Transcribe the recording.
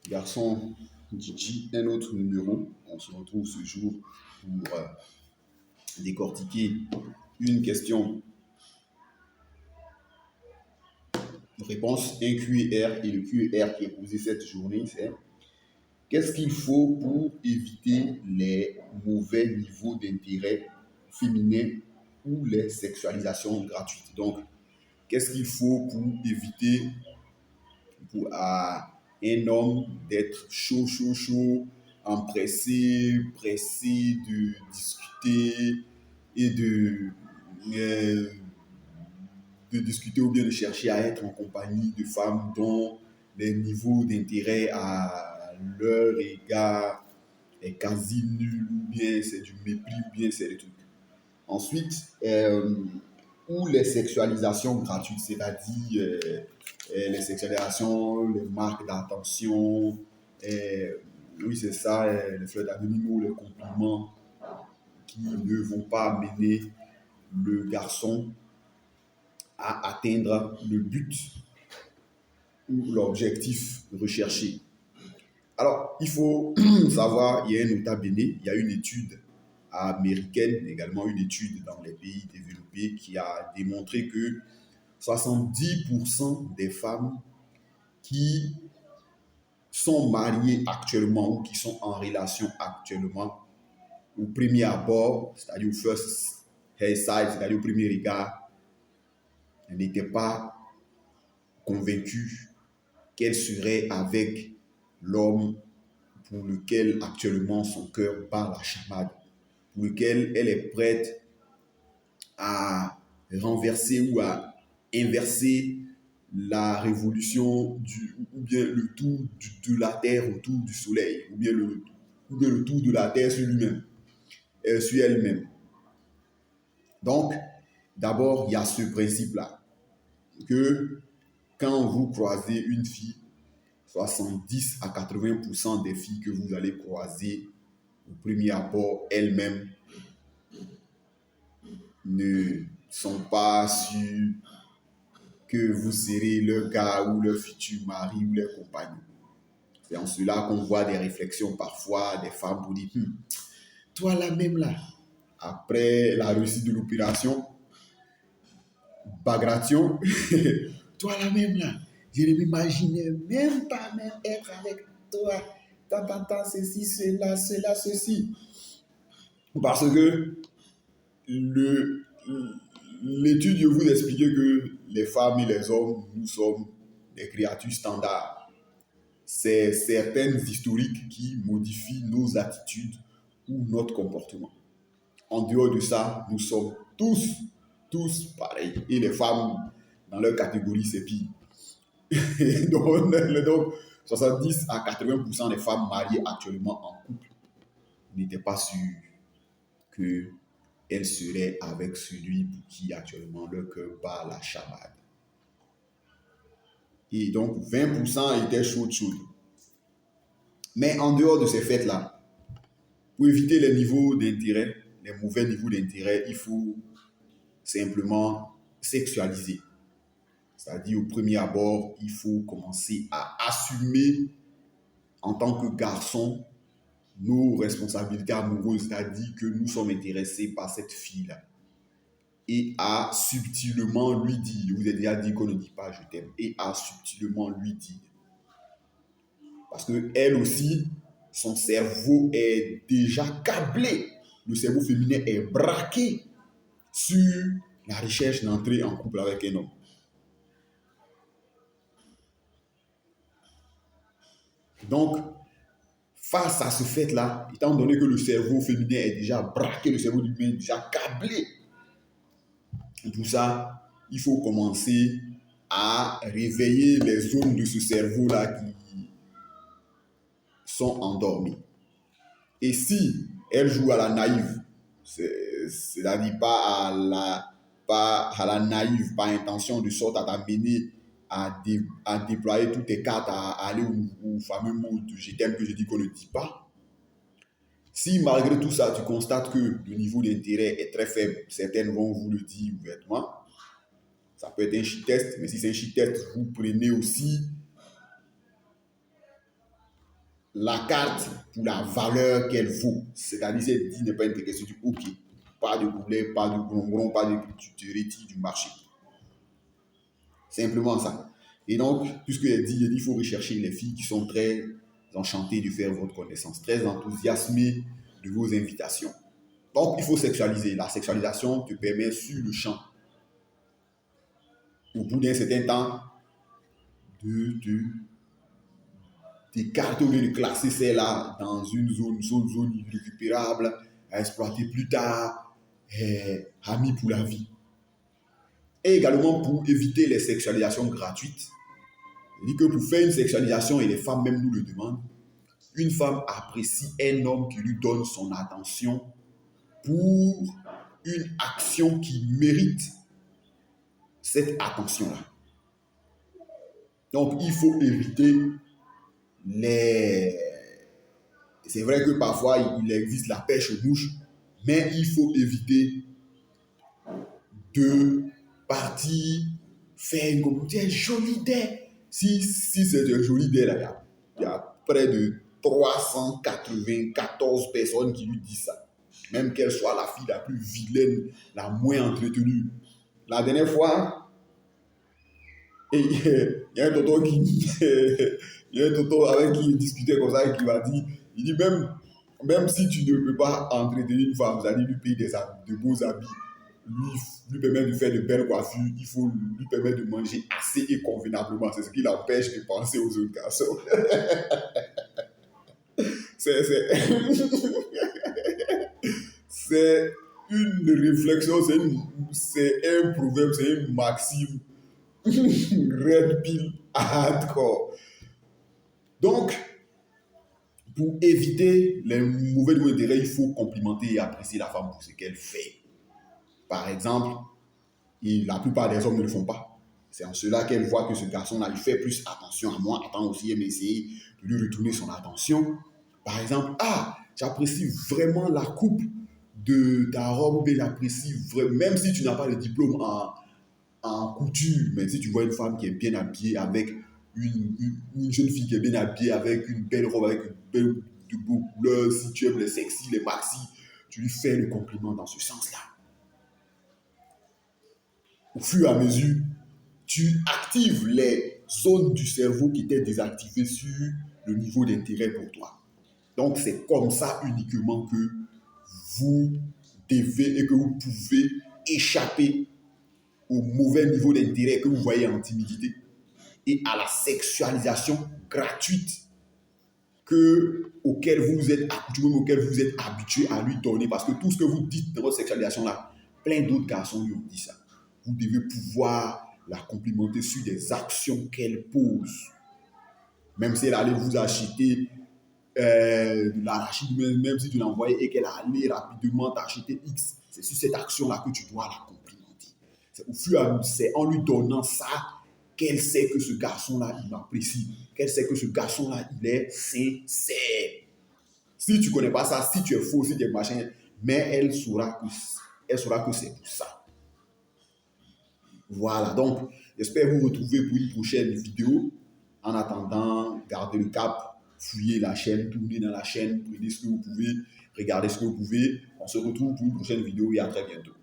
Garçon Gigi, un autre numéro. On se retrouve ce jour pour décortiquer une question réponse, un QR, et le QR qui est posé cette journée, c'est qu'est-ce qu'il faut pour éviter les mauvais niveaux d'intérêt féminin ou les sexualisations gratuites. Donc, qu'est-ce qu'il faut pour éviter pour un homme d'être chaud, chaud, chaud, empressé, pressé de discuter et euh, de discuter ou bien de chercher à être en compagnie de femmes dont les niveaux d'intérêt à leur égard est quasi nul, ou bien c'est du mépris, ou bien c'est des trucs. Ensuite, ou les sexualisations gratuites, c'est-à-dire les sexualisations, les marques d'attention, oui c'est ça, les fleurs animaux, les compliments qui ne vont pas mener le garçon à atteindre le but ou l'objectif recherché. Alors, il faut savoir, il y a un nota bene, il y a une étude américaine, également une étude dans les pays développés qui a démontré que 70% des femmes qui sont mariées actuellement ou qui sont en relation actuellement, au premier abord, c'est-à-dire au first hair sight, c'est-à-dire au premier regard, n'étaient pas convaincues qu'elles seraient avec l'homme pour lequel actuellement son cœur bat la chamade, pour lequel elle est prête à renverser ou à inverser la révolution ou bien le tour de la Terre autour du Soleil, ou bien le tour de la Terre sur lui-même, sur elle-même. Donc, d'abord, il y a ce principe-là, que quand vous croisez une fille, 70 à 80% des filles que vous allez croiser au premier abord, elles-mêmes ne sont pas sûres que vous serez leur gars ou leur futur mari ou leur compagnon. C'est en cela qu'on voit des réflexions parfois des femmes pour dire toi là même là, après la réussite de l'opération, Bagration, toi là même là, je ne m'imaginais même pas même être avec toi, tant, ceci, cela, ceci. Parce que l'étude vous expliquait que les femmes et les hommes, nous sommes des créatures standards. C'est certaines historiques qui modifient nos attitudes ou notre comportement. En dehors de ça, nous sommes tous pareils. Et les femmes, dans leur catégorie, c'est pire. donc, 70 à 80% des femmes mariées actuellement en couple n'étaient pas sûres qu'elles seraient avec celui pour qui actuellement leur cœur bat la chamade. Et donc, 20% étaient chaudes. Mais en dehors de ces faits-là, pour éviter les niveaux d'intérêt, les mauvais niveaux d'intérêt, il faut simplement sexualiser. C'est-à-dire, au premier abord, il faut commencer à assumer en tant que garçon nos responsabilités amoureuses, c'est-à-dire que nous sommes intéressés par cette fille-là. Et à subtilement lui dire, je vous ai déjà dit qu'on ne dit pas je t'aime, et à subtilement lui dire. Parce qu'elle aussi, son cerveau est déjà câblé. Le cerveau féminin est braqué sur la recherche d'entrer en couple avec un homme. Donc, face à ce fait-là, étant donné que le cerveau féminin est déjà braqué, le cerveau humain est déjà câblé, et tout ça, il faut commencer à réveiller les zones de ce cerveau-là qui sont endormies. Et si elle joue à la naïve, c'est-à-dire pas à la naïve, par intention, de sorte à t'amener à déployer toutes tes cartes, à aller au fameux mot de je t'aime que je dis qu'on ne dit pas. Si malgré tout ça, tu constates que le niveau d'intérêt est très faible, certaines vont vous le dire ouvertement. Ça peut être un shit test, mais si c'est un shit test, vous prenez aussi la carte pour la valeur qu'elle vaut. C'est-à-dire, si elle dit n'est pas intéressée, tu dis OK. Pas de boulet, pas de bonbon, pas de tu te retires du marché. Simplement ça. Et donc, puisque elle dit, il faut rechercher les filles qui sont très enchantées de faire votre connaissance, très enthousiasmées de vos invitations. Donc, il faut sexualiser. La sexualisation te permet sur le champ, au bout d'un certain temps, de d'écarter ou de classer celle-là dans une zone irrécupérable, à exploiter plus tard, amis pour la vie. Et également pour éviter les sexualisations gratuites. Il dit que pour faire une sexualisation, et les femmes même nous le demandent, une femme apprécie un homme qui lui donne son attention pour une action qui mérite cette attention-là. Donc, il faut éviter les... C'est vrai que parfois, il existe la pêche aux mouches, mais il faut éviter de partir faire une communauté jolie dé. Si c'est un joli dé, là, il y a près de 394 personnes qui lui disent ça. Même qu'elle soit la fille la plus vilaine, la moins entretenue. La dernière fois, il y a un tonton avec qui il discutait comme ça et qui m'a dit, il dit même si tu ne peux pas entretenir une femme, vous allez lui payer de beaux habits, lui permettre de faire de belles coiffures, il faut lui permettre de manger assez et convenablement. C'est ce qui l'empêche de penser aux autres garçons. C'est une réflexion, c'est un proverbe, c'est une maxime red pill hardcore. Donc, pour éviter les mauvais niveaux d'intérêt, il faut complimenter et apprécier la femme pour ce qu'elle fait. Par exemple, et la plupart des hommes ne le font pas. C'est en cela qu'elle voit que ce garçon-là, il fait plus attention à moi, attend aussi à essayer de lui retourner son attention. Par exemple, j'apprécie vraiment la coupe de ta robe, mais j'apprécie vraiment, même si tu n'as pas de diplôme en couture, mais si tu vois une femme qui est bien habillée avec une jeune fille qui est bien habillée avec une belle robe, avec une belle de beaux couleurs, si tu aimes les sexy, les maxi, tu lui fais le compliment dans ce sens-là. Au fur et à mesure, tu actives les zones du cerveau qui étaient désactivées sur le niveau d'intérêt pour toi. Donc, c'est comme ça uniquement que vous devez et que vous pouvez échapper au mauvais niveau d'intérêt que vous voyez en timidité et à la sexualisation gratuite auquel vous êtes accoutumé, auquel vous êtes habitué à lui donner. Parce que tout ce que vous dites dans votre sexualisation-là, plein d'autres garçons lui ont dit ça. Vous devez pouvoir la complimenter sur des actions qu'elle pose. Même si elle allait vous acheter de l'arachide, même si tu l'envoyais et qu'elle allait rapidement t'acheter X, c'est sur cette action-là que tu dois la complimenter. C'est en lui donnant ça qu'elle sait que ce garçon-là, il m'apprécie. Qu'elle sait que ce garçon-là, il est sincère. Si tu ne connais pas ça, si tu es faux, si tu es machin, mais elle saura que c'est pour ça. Voilà, donc j'espère vous retrouver pour une prochaine vidéo. En attendant, gardez le cap, fouillez la chaîne, tournez dans la chaîne, prenez ce que vous pouvez, regardez ce que vous pouvez. On se retrouve pour une prochaine vidéo et à très bientôt.